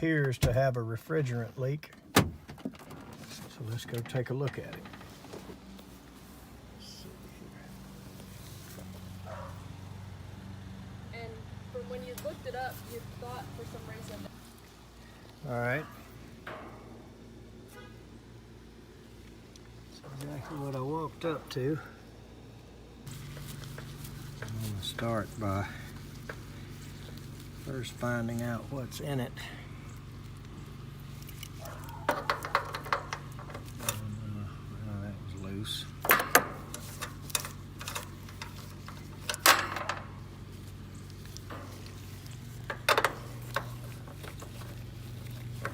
appears to have a refrigerant leak. So let's go take a look at it. And from when you looked it up, you thought for some reason. All right. That's exactly what I walked up to. I'm going to start by first finding out what's in it. Well, that was loose.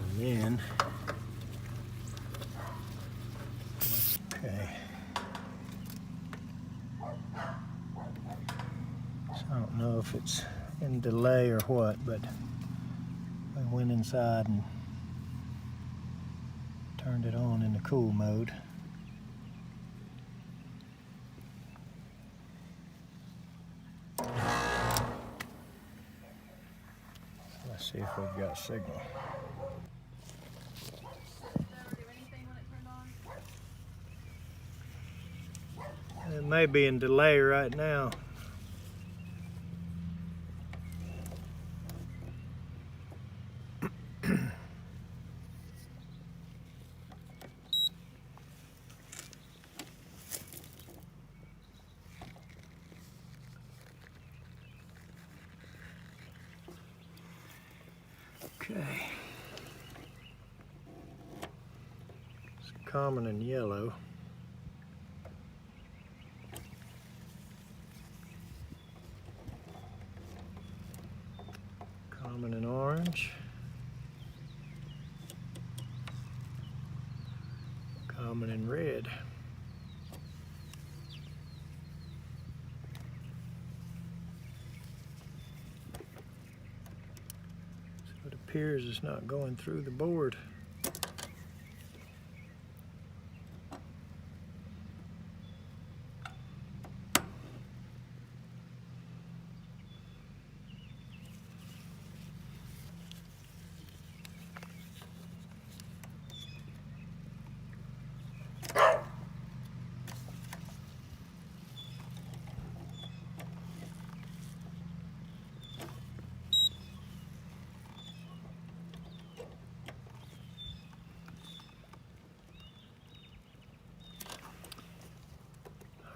And then, okay. So I don't know if it's in delay or what, but I went inside and turned it on in the cool mode. Let's see if we've got signal. It may be in delay right now. Okay. It's common in yellow. Common in orange. Common in red. So it appears it's not going through the board.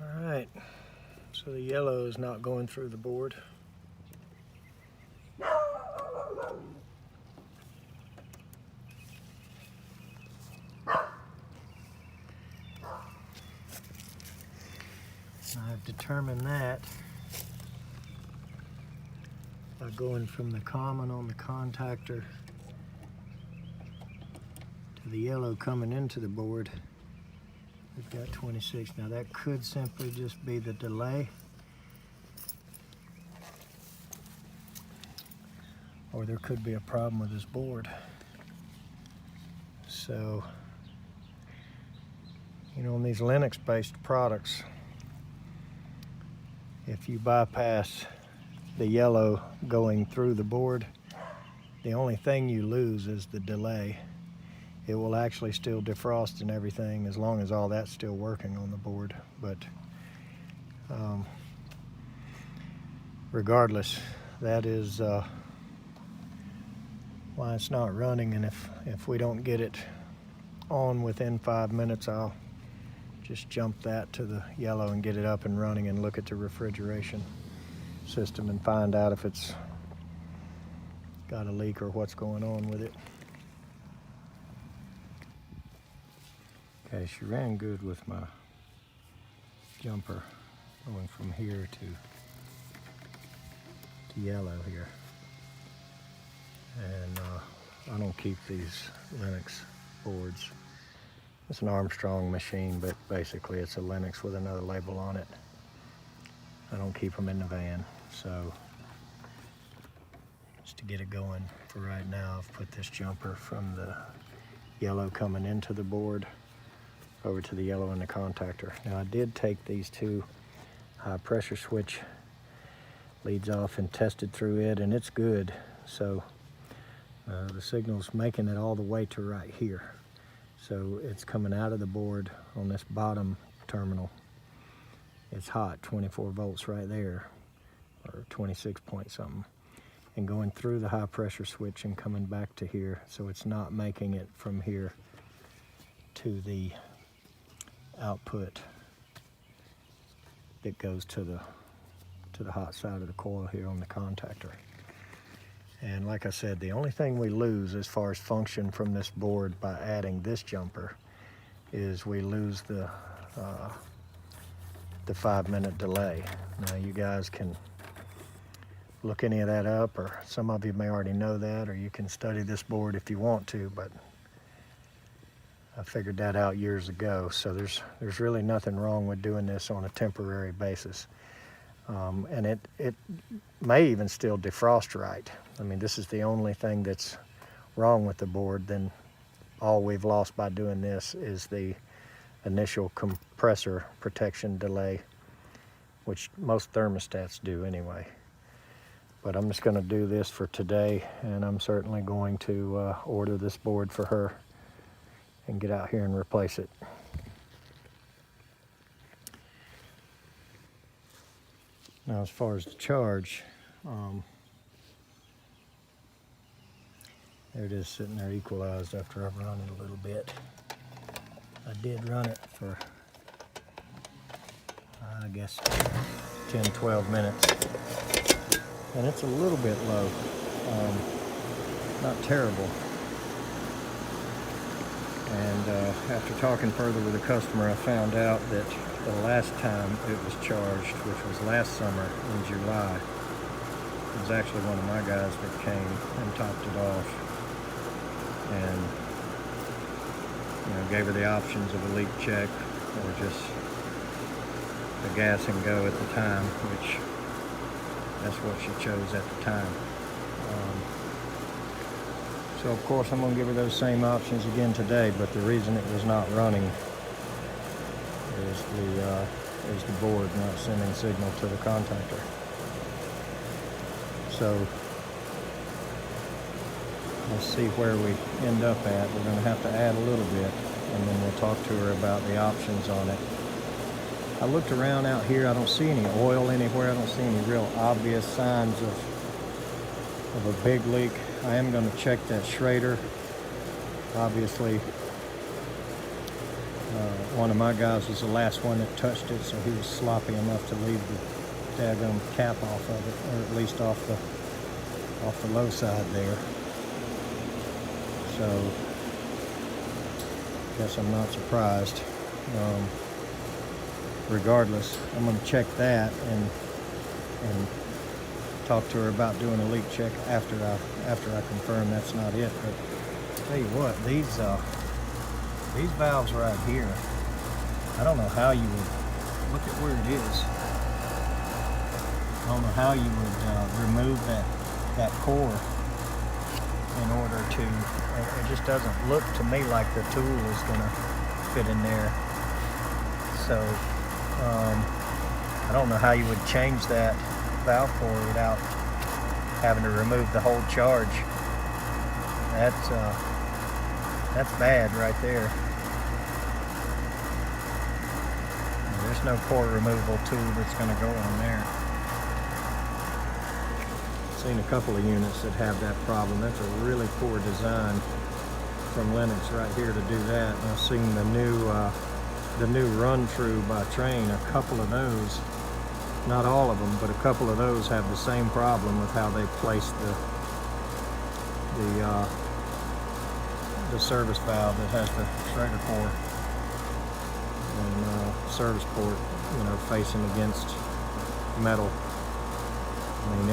All right, so the yellow is not going through the board. I've determined that by going from the common on the contactor to the yellow coming into the board. We've got 26. Now that could simply just be the delay, or there could be a problem with this board. So, you know, on these Linux-based products, if you bypass the yellow going through the board, the only thing you lose is the delay. It will actually still defrost and everything as long as all that's still working on the board. But regardless, that is why it's not running. And if we don't get it on within 5 minutes, I'll just jump that to the yellow and get it up and running and look at the refrigeration system and find out if it's got a leak or what's going on with it. Okay, she ran good with my jumper going from here to yellow here. And I don't keep these Linux boards. It's an Armstrong machine, but basically it's a Linux with another label on it. I don't keep them in the van, so just to get it going for right now, I've put this jumper from the yellow coming into the board over to the yellow in the contactor. Now I did take these two high pressure switch leads off and tested through it, and it's good. So The signal's making it all the way to right here. So it's coming out of the board on this bottom terminal. It's hot, 24 volts right there, or 26 point something, and going through the high pressure switch and coming back to here. So it's not making it from here to the output that goes to the hot side of the coil here on the contactor. And like I said, the only thing we lose as far as function from this board by adding this jumper is we lose the 5-minute delay. Now you guys can look any of that up, or some of you may already know that, or you can study this board if you want to, but I figured that out years ago. So there's really nothing wrong with doing this on a temporary basis. And it may even still defrost right. I mean, this is the only thing that's wrong with the board. Then all we've lost by doing this is the initial compressor protection delay, which most thermostats do anyway. But I'm just going to do this for today, and I'm certainly going to order this board for her and get out here and replace it. Now, as far as the charge, there it is sitting there equalized after I've run it a little bit. I did run it for, I guess, 10-12 minutes. And it's a little bit low, not terrible. And after talking further with the customer, I found out that the last time it was charged, which was last summer in July, it was actually one of my guys that came and topped it off and, you know, gave her the options of a leak check or just a gas and go at the time, which that's what she chose at the time. So of course I'm going to give her those same options again today, but the reason it was not running is the board not sending signal to the contactor. So let's see where we end up at. We're going to have to add a little bit, and then we'll talk to her about the options on it. I looked around out here. I don't see any oil anywhere. I don't see any real obvious signs of a big leak. I am going to check that Schrader. Obviously, one of my guys was the last one that touched it, so he was sloppy enough to leave the daggum cap off of it, or at least off the low side there. So, guess I'm not surprised. Regardless, I'm going to check that and talk to her about doing a leak check after I confirm that's not it. But I'll tell you what, these valves right here, I don't know how you would look at where it is. I don't know how you would remove that core in order to. It just doesn't look to me like the tool is going to fit in there. So I don't know how you would change that valve core without having to remove the whole charge. That's bad right there. There's no core removal tool that's going to go on there. I've seen a couple of units that have that problem. That's a really poor design from Lennox right here to do that. And I've seen the new Run True by Train. A couple of those, not all of them, but a couple of those have the same problem with how they place the service valve that has the Schrader core and service port, you know, facing against metal. I mean,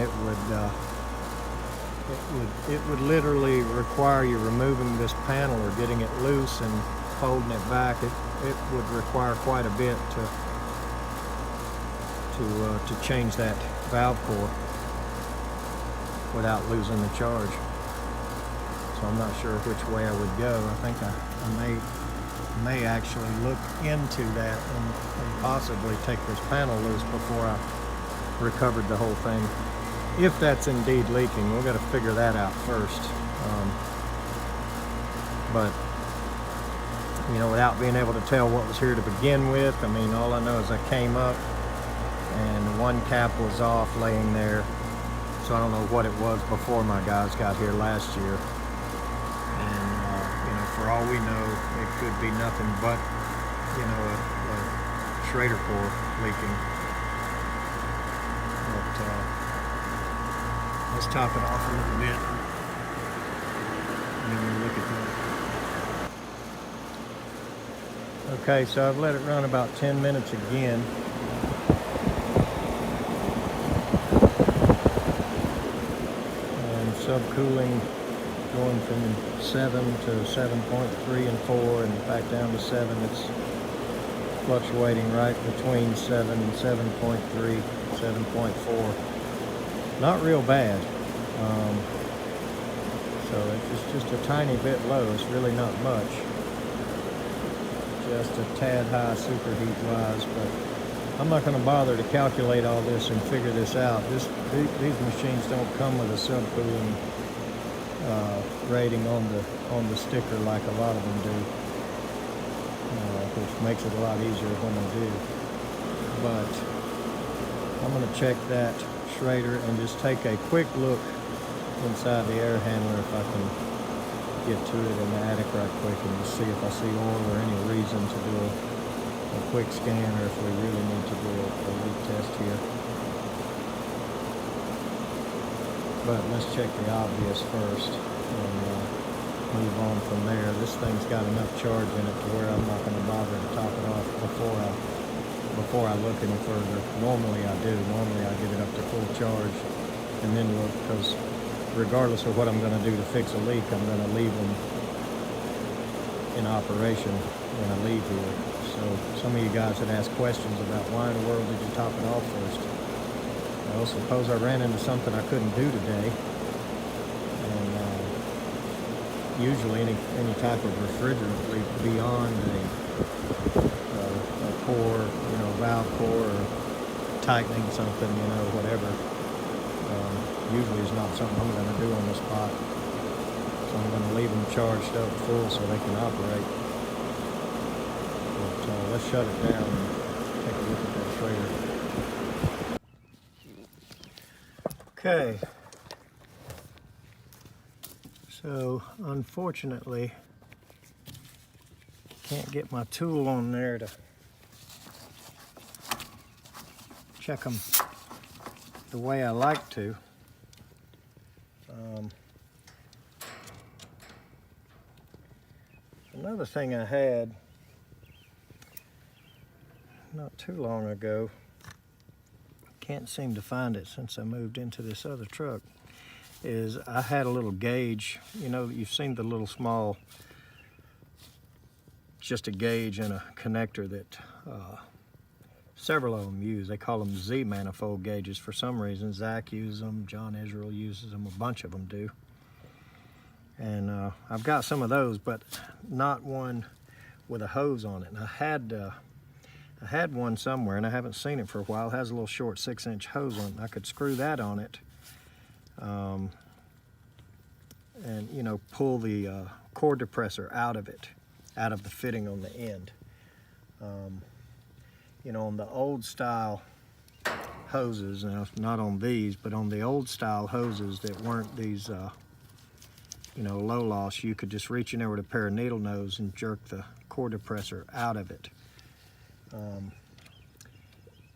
it would literally require you removing this panel or getting it loose and folding it back. It would require quite a bit to change that valve core without losing the charge. So I'm not sure which way I would go. I think I may actually look into that and possibly take this panel loose before I recovered the whole thing. If that's indeed leaking, we've got to figure that out first. But you know, without being able to tell what was here to begin with, I mean, all I know is I came up and one cap was off laying there. So I don't know what it was before my guys got here last year. And you know, for all we know, it could be nothing but, you know, a Schrader core leaking. But let's top it off a little bit. And then we'll look at that. Okay, so I've let it run about 10 minutes again. And subcooling going from 7 to 7.3 and 4 and back down to 7. It's fluctuating right between 7 and 7.3, 7.4. Not real bad. So it's just a tiny bit low. It's really not much. Just a tad high superheat wise, but I'm not going to bother to calculate all this and figure this out. These machines don't come with a subcooling rating on the sticker like a lot of them do, which makes it a lot easier when they do. But I'm going to check that Schrader and just take a quick look inside the air handler if I can get to it in the attic right quick and just see if I see oil or any reason to do a quick scan, or if we really need to do a leak test here. But let's check the obvious first and move on from there. This thing's got enough charge in it to where I'm not going to bother to top it off before I look any further. Normally I do. Normally I get it up to full charge and then look, because regardless of what I'm going to do to fix a leak, I'm going to leave them in operation when I leave here. So some of you guys had asked questions about why in the world did you top it off first? Well, suppose I ran into something I couldn't do today, and usually any type of refrigerant leak beyond a core, you know, valve core, or tightening something, you know, whatever. Usually is not something I'm going to do on the spot. So I'm going to leave them charged up full so they can operate. But let's shut it down and take a look at that Schrader. Okay. So unfortunately, can't get my tool on there to check them the way I like to. Another thing I had not too long ago, can't seem to find it since I moved into this other truck, is I had a little gauge. You know, you've seen the little small, just a gauge and a connector that several of them use. They call them Z manifold gauges for some reason. Zach uses them, John Israel uses them, a bunch of them do. And I've got some of those, but not one with a hose on it. And I had one somewhere, and I haven't seen it for a while. It has a little short 6-inch hose on it. I could screw that on it, and you know, pull the core depressor out of it, out of the fitting on the end. You know, on the old style hoses, now not on these, but on the old style hoses that weren't these you know, low loss, you could just reach in there with a pair of needle nose and jerk the core depressor out of it.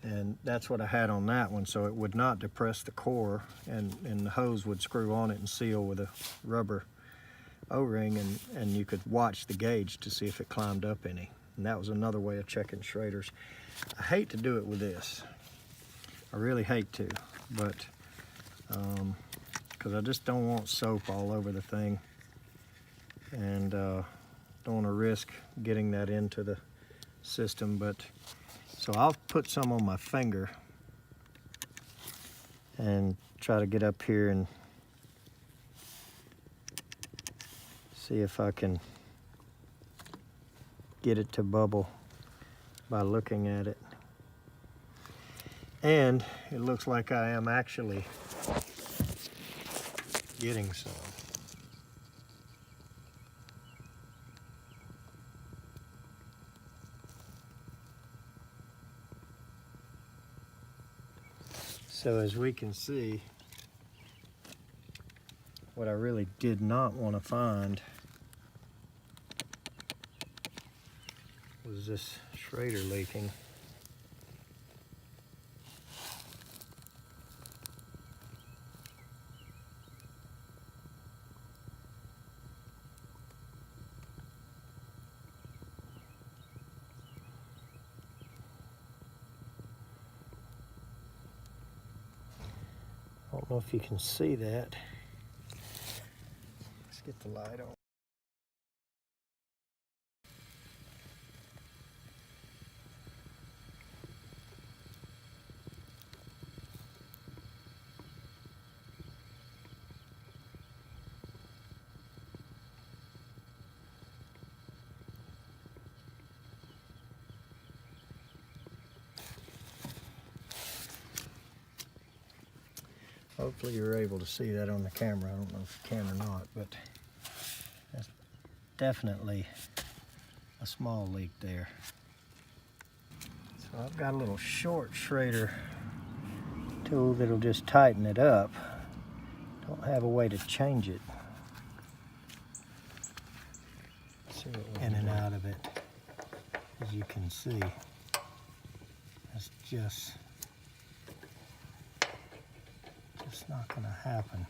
And that's what I had on that one, so it would not depress the core, and the hose would screw on it and seal with a rubber O-ring, and you could watch the gauge to see if it climbed up any. And that was another way of checking Schraders. I hate to do it with this. I really hate to, but because I just don't want soap all over the thing, and don't want to risk getting that into the system. But so I'll put some on my finger and try to get up here and see if I can get it to bubble by looking at it. And it looks like I am actually getting some. So as we can see, what I really did not want to find was this Schrader leaking. I don't know if you can see that. Let's get the light on. Hopefully you're able to see that on the camera. I don't know if you can or not, but that's definitely a small leak there. So I've got a little short Schrader tool that'll just tighten it up. Don't have a way to change it. In and out of it, as you can see. It's just not going to happen.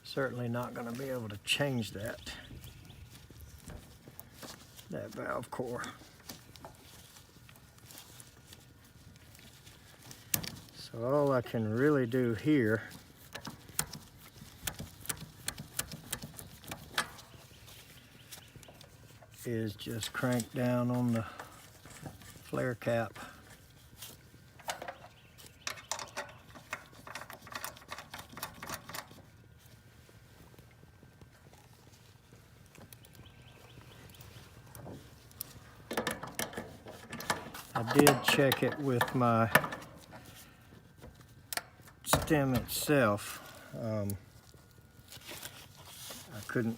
Certainly not going to be able to change that valve core. So all I can really do here is just crank down on the flare cap. I did check it with my stem itself.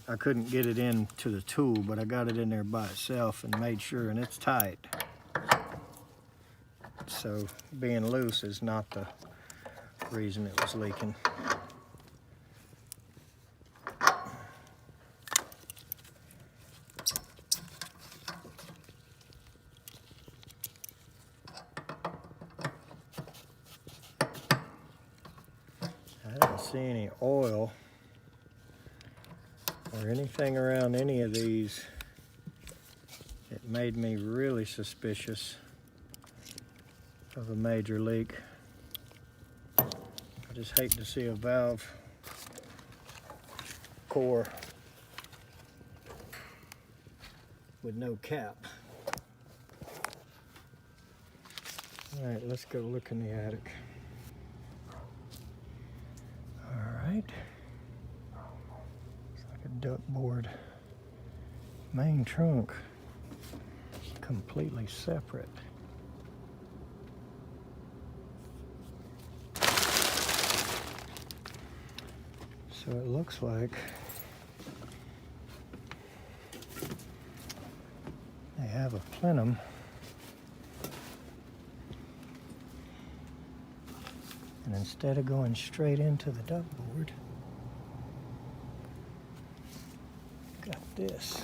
I couldn't get it into the tool, but I got it in there by itself and made sure, and it's tight. So being loose is not the reason it was leaking. I didn't see any oil or anything around any of these. It made me really suspicious of a major leak. I just hate to see a valve core with no cap. All right, let's go look in the attic. All right. Looks like a duckboard main trunk, completely separate. So it looks like they have a plenum and instead of going straight into the duckboard, got this.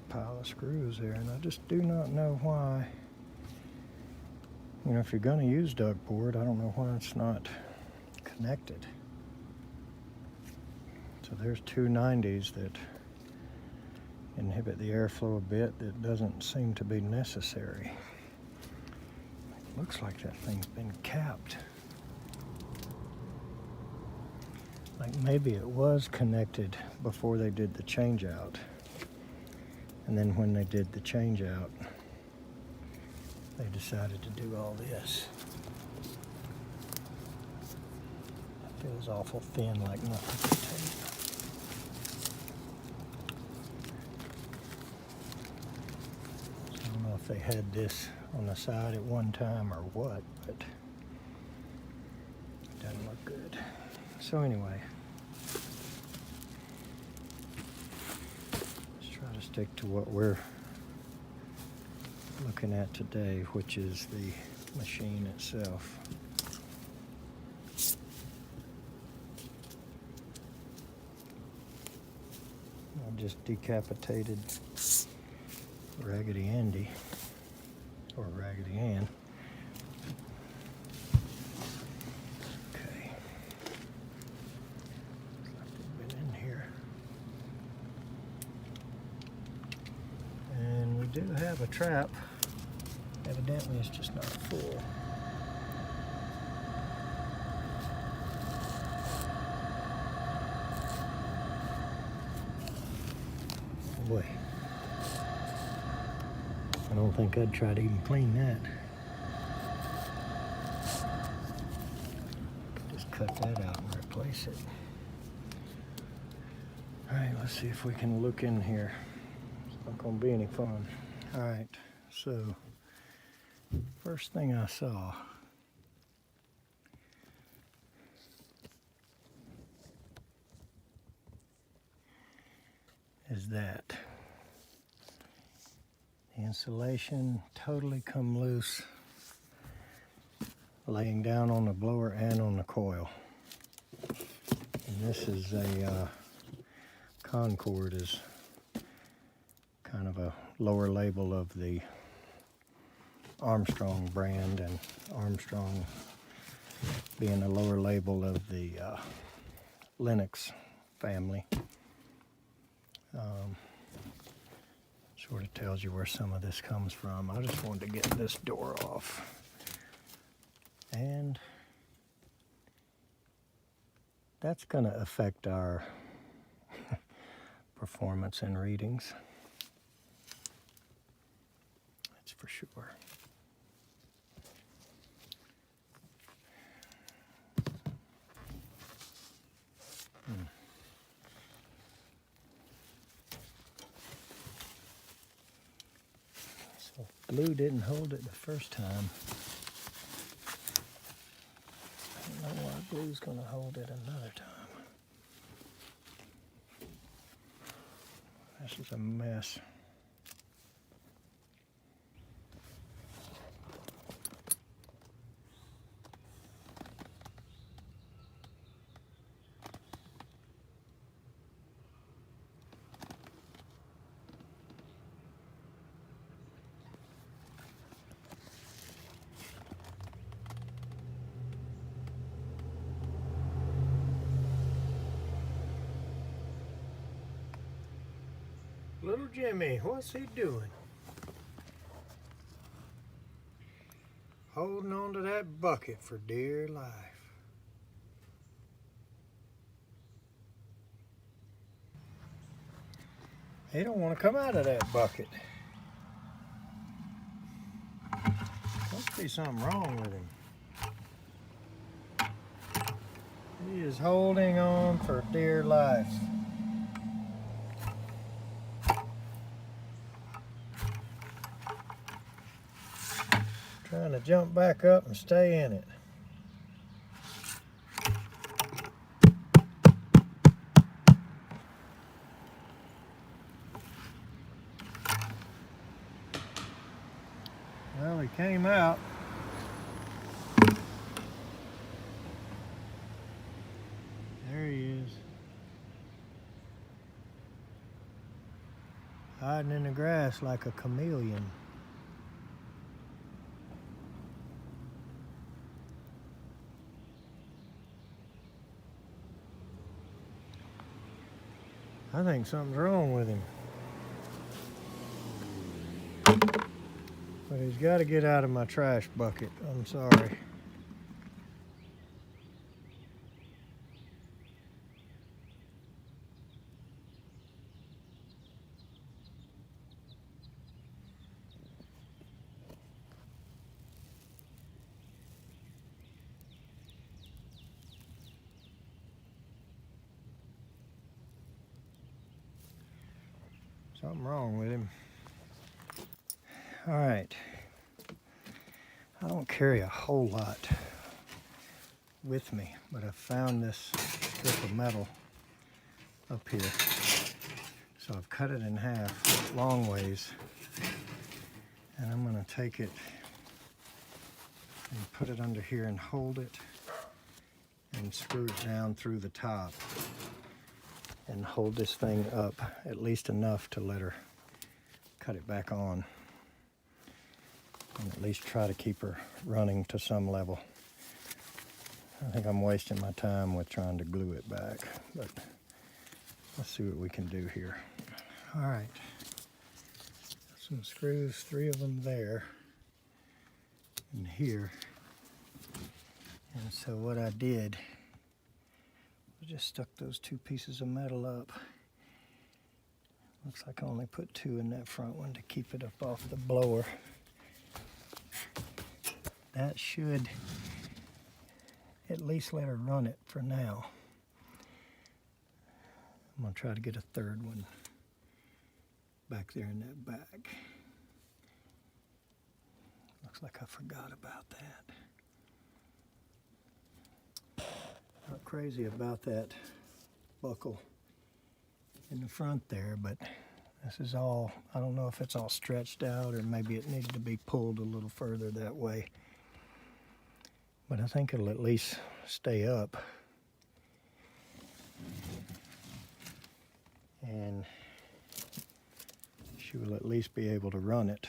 Pile of screws there, and I just do not know why. You know, if you're going to use duckboard, I don't know why it's not connected. So there's two 90s that inhibit the airflow a bit that doesn't seem to be necessary. It looks like that thing's been capped. Like maybe it was connected before they did the change out. And then when they did the change out, they decided to do all this. It feels awful thin, like nothing to tape. I don't know if they had this on the side at one time or what, but it doesn't look good. So So anyway, let's try to stick to what we're looking at today, which is the machine itself. I just decapitated Raggedy Andy, or Raggedy Ann. Okay. Looks like they've been in here. And we do have a trap. Evidently it's just not full. Boy, I don't think I'd try to even clean that. Just cut that out and replace it. Alright, let's see if we can look in here. It's not going to be any fun. Alright, so first thing I saw is that the insulation totally come loose, laying down on the blower and on the coil. And this is a Concord, is kind of a lower label of the Armstrong brand, and Armstrong being a lower label of the Lennox family. Sort of tells you where some of this comes from. I just wanted to get this door off. And that's going to affect our performance and readings. That's for sure. So glue didn't hold it the first time. I don't know why glue's going to hold it another time. This is a mess. Little Jimmy, what's he doing? Holding on to that bucket for dear life. He don't want to come out of that bucket. Must be something wrong with him. He is holding on for dear life. Trying to jump back up and stay in it. Well, he came out. There he is. Hiding in the grass like a chameleon. I think something's wrong with him. But he's got to get out of my trash bucket. I'm sorry. Something wrong with him. All right. I don't carry a whole lot with me, but I found this strip of metal up here. So I've cut it in half, long ways, and I'm going to take it and put it under here and hold it and screw it down through the top and hold this thing up at least enough to let her cut it back on, and at least try to keep her running to some level. I think I'm wasting my time with trying to glue it back, but let's see what we can do here. All right, some screws, 3 of them there and here. And so what I did was just stuck those 2 pieces of metal up. Looks like I only put 2 in that front one to keep it up off the blower. That should at least let her run it for now. I'm gonna try to get a 3rd one back there in that back. Looks like I forgot about that. Not crazy about that buckle in the front there, but this is all, I don't know if it's all stretched out or maybe it needed to be pulled a little further that way. But I think it'll at least stay up. And she will at least be able to run it.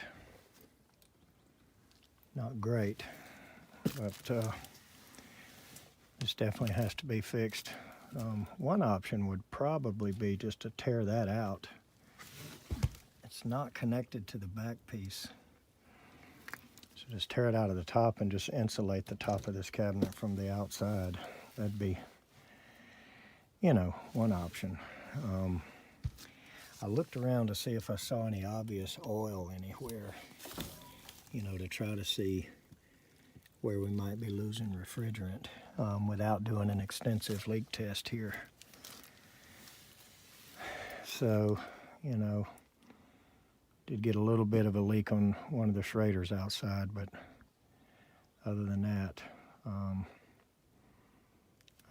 Not great, but this definitely has to be fixed. One option would probably be just to tear that out. It's not connected to the back piece. So just tear it out of the top and just insulate the top of this cabinet from the outside. That'd be, you know, one option. I looked around to see if I saw any obvious oil anywhere, you know, to try to see where we might be losing refrigerant without doing an extensive leak test here. So, you know, did get a little bit of a leak on one of the Schraders outside, but other than that, I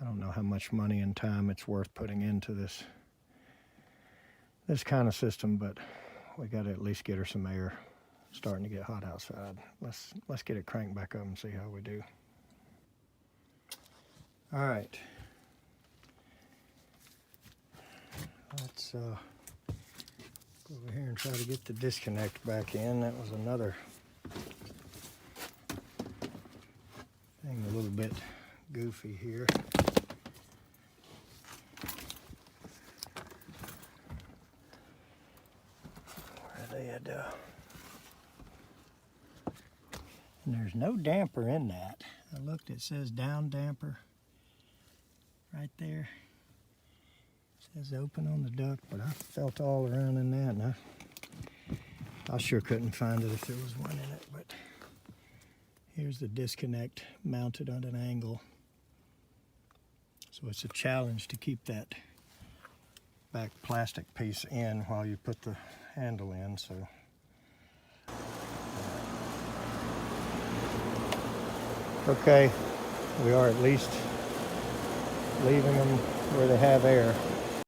don't know how much money and time it's worth putting into this kind of system, but we got to at least get her some air. It's starting to get hot outside. Let's get it cranked back up and see how we do. All right. Let's go over here and try to get the disconnect back in. That was another thing a little bit goofy here. Where they had and there's no damper in that. I looked, it says down damper right there. It says open on the duct, but I felt all around in that, and I sure couldn't find it if there was one in it. But here's the disconnect mounted on an angle. So it's a challenge to keep that back plastic piece in while you put the handle in. So okay, we are at least leaving them where they have air.